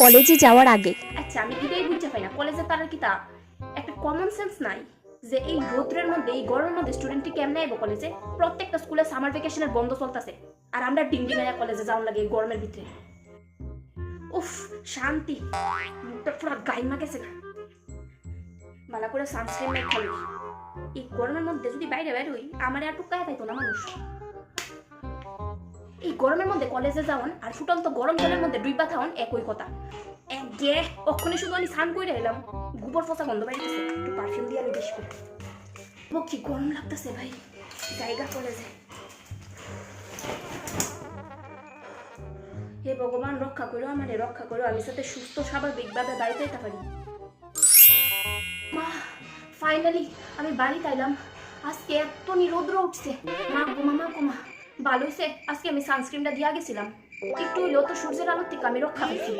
কলেজে যাওয়ার আগে। আচ্ছা আমি এটাই বুঝতে পাই না, কলেজে তারা কি তা একটা কমন সেন্স নাই যে এই রোদ্রের মধ্যে এই গরমের মধ্যে স্টুডেন্টটি কেমনে আইবো কলেজে? প্রত্যেকটা স্কুলে সামার ভ্যাকেশনের বন্ধ চলতেছে আর আমরা ডিংডিং আয়া কলেজে যাওয়ার লাগে এই গরমের ভিতরে। উফ শান্তি, মুখটা পুরো গাইমা গেছে। ভালো করে সানস্ক্রিন নাই খালি, এই গরমের মধ্যে যদি বাইরে বের হই আমার আর টুকায় পাইতো না মানুষ। এই গরমের মধ্যে কলেজে যাওয়ান আর ফুটন্ত গরম জলের মধ্যে ডুইবা খাওয়ান একই কথা। গে অক্ষণে শুধু আমি স্নান করে এলাম, গোবর ফসা গন্ধ বাইরেছে, একটু পারফিউম দিয়ে আমি বেশ করে। ও কি গরম লাগতেছে ভাই, জায়গা কলেজে। হে ভগবান রক্ষা করো আমারে, রক্ষা করো, আমি সাথে সুস্থ স্বাভাবিকভাবে বাড়িতে যেতে পারি। মা ফাইনালি আমি বাড়িতে আইলাম। আজকে এত রৌদ্র উঠছে, মা ঘুমা ভালো হয়েছে আজকে আমি সানস্ক্রিনটা দিয়া গেছিলাম, একটু হইলেও তো সূর্যের আলোর থেকে আমি রক্ষা পেয়েছি।